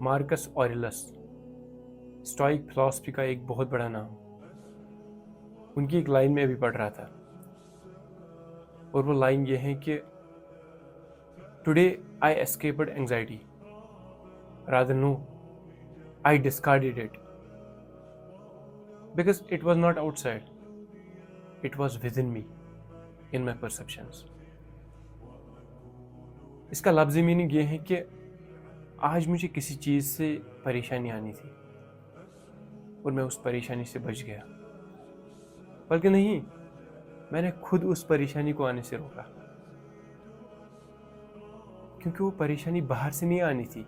Marcus ऑरेलस, stoic philosophy का एक बहुत बड़ा नाम। उनकी एक लाइन में अभी पढ़ रहा था और वो लाइन ये है कि today I escaped anxiety, rather no I discarded it because it was not outside, it was within me, in my perceptions. इसका लफ्ज़ी मीनिंग ये है कि आज मुझे किसी चीज़ से परेशानी आनी थी और मैं उस परेशानी से बच गया, बल्कि नहीं, मैंने खुद उस परेशानी को आने से रोका, क्योंकि वो परेशानी बाहर से नहीं आनी थी,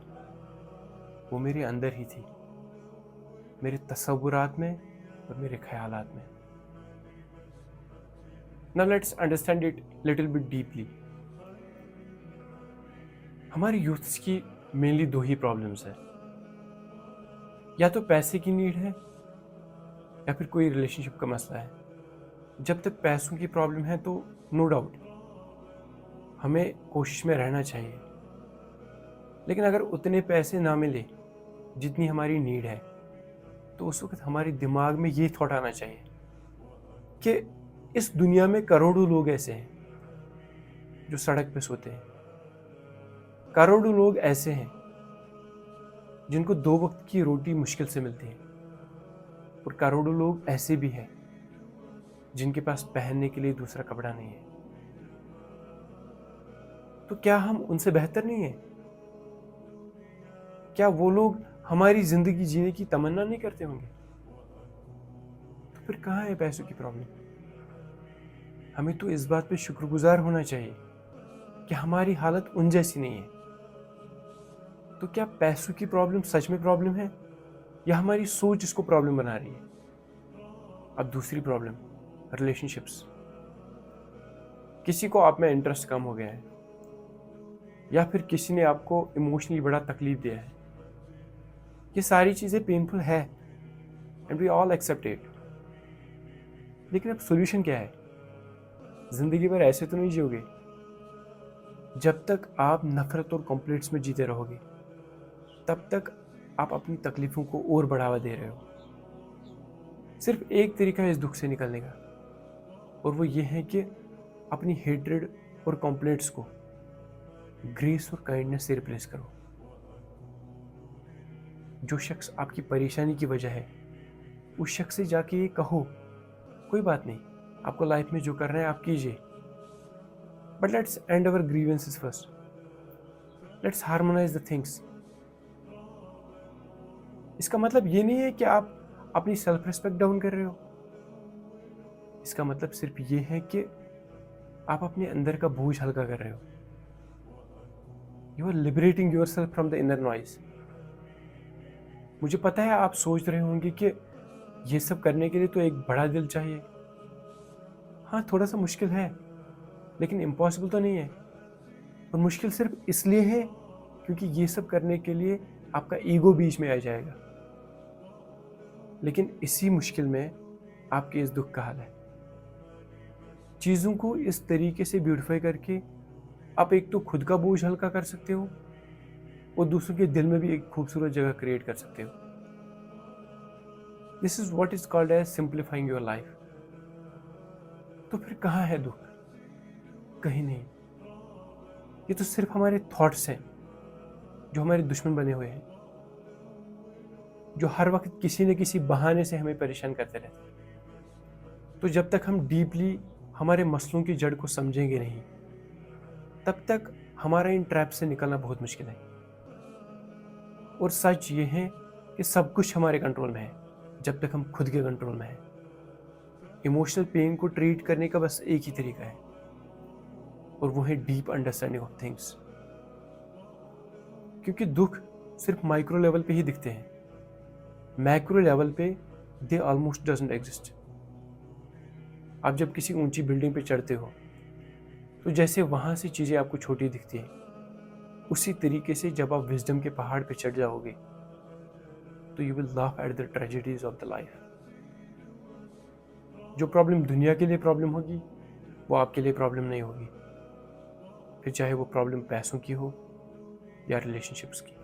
वो मेरे अंदर ही थी, मेरे तसव्वुरात में और मेरे ख्यालात में। Now let's understand it little bit deeply. हमारी यूथ्स की मेनली दो ही प्रॉब्लम्स हैं, या तो पैसे की नीड है या फिर कोई रिलेशनशिप का मसला है। जब तक पैसों की प्रॉब्लम है तो नो डाउट हमें कोशिश में रहना चाहिए, लेकिन अगर उतने पैसे ना मिले जितनी हमारी नीड है तो उस वक्त हमारे दिमाग में ये थॉट आना चाहिए कि इस दुनिया में करोड़ों लोग ऐसे हैं जो सड़क पे सोते हैं, करोड़ों लोग ऐसे हैं जिनको 2 वक्त की रोटी मुश्किल से मिलती है, और करोड़ों लोग ऐसे भी हैं जिनके पास पहनने के लिए दूसरा कपड़ा नहीं है। तो क्या हम उनसे बेहतर नहीं है? क्या वो लोग हमारी जिंदगी जीने की तमन्ना नहीं करते होंगे? तो फिर कहाँ है पैसों की प्रॉब्लम? हमें तो इस बात पे शुक्रगुजार होना चाहिए कि हमारी हालत उन जैसी नहीं है। तो क्या पैसों की प्रॉब्लम सच में प्रॉब्लम है, या हमारी सोच इसको प्रॉब्लम बना रही है? अब दूसरी प्रॉब्लम, रिलेशनशिप्स। किसी को आप में इंटरेस्ट कम हो गया है, या फिर किसी ने आपको इमोशनली बड़ा तकलीफ दिया है। ये सारी चीज़ें पेनफुल है and we all accept it. लेकिन अब सॉल्यूशन क्या है? जिंदगी भर ऐसे तो नहीं जियोगे। जब तक आप नफरत और कॉम्प्लेक्स में जीते रहोगे तब तक आप अपनी तकलीफों को और बढ़ावा दे रहे हो। सिर्फ एक तरीका है इस दुख से निकलने का, और वो ये है कि अपनी हेट्रेड और कॉम्प्लेक्स को ग्रेस और काइंडनेस से रिप्लेस करो। जो शख्स आपकी परेशानी की वजह है उस शख्स से जाके ये कहो, कोई बात नहीं, आपको लाइफ में जो करना है आप कीजिए, but let's and our grievances first, let's harmonise the things. इसका मतलब ये नहीं है कि आप अपनी सेल्फ रिस्पेक्ट डाउन कर रहे हो। इसका मतलब सिर्फ ये है कि आप अपने अंदर का बोझ हल्का कर रहे हो। You are liberating yourself from the inner noise. मुझे पता है आप सोच रहे होंगे कि ये सब करने के लिए तो एक बड़ा दिल चाहिए। हाँ, थोड़ा सा मुश्किल है, लेकिन इम्पॉसिबल तो नहीं है। और मुश्किल सिर्फ इसलिए है क्योंकि ये सब करने के लिए आपका ईगो बीच में आ जाएगा। लेकिन इसी मुश्किल में आपके इस दुख का हल है। चीज़ों को इस तरीके से ब्यूटिफाई करके आप एक तो खुद का बोझ हल्का कर सकते हो और दूसरों के दिल में भी एक खूबसूरत जगह क्रिएट कर सकते हो। This is what is called as simplifying your life. तो फिर कहाँ है दुख? कहीं नहीं। ये तो सिर्फ हमारे थॉट्स हैं जो हमारे दुश्मन बने हुए हैं, जो हर वक्त किसी न किसी बहाने से हमें परेशान करते रहते हैं। तो जब तक हम डीपली हमारे मसलों की जड़ को समझेंगे नहीं, तब तक हमारा इन ट्रैप से निकलना बहुत मुश्किल है। और सच ये है कि सब कुछ हमारे कंट्रोल में है जब तक हम खुद के कंट्रोल में हैं। इमोशनल पेन को ट्रीट करने का बस एक ही तरीका है, और वो है डीप अंडरस्टैंडिंग ऑफ थिंग्स। क्योंकि दुख सिर्फ माइक्रो लेवल पे ही दिखते हैं, मैक्रो लेवल पे दे ऑलमोस्ट डजंट एग्जिस्ट। आप जब किसी ऊंची बिल्डिंग पे चढ़ते हो तो जैसे वहां से चीजें आपको छोटी दिखती हैं, उसी तरीके से जब आप विजडम के पहाड़ पे चढ़ जाओगे तो you will laugh at the tragedies of the life. जो प्रॉब्लम दुनिया के लिए प्रॉब्लम होगी वो आपके लिए प्रॉब्लम नहीं होगी, फिर चाहे वो प्रॉब्लम पैसों की हो या रिलेशनशिप्स की।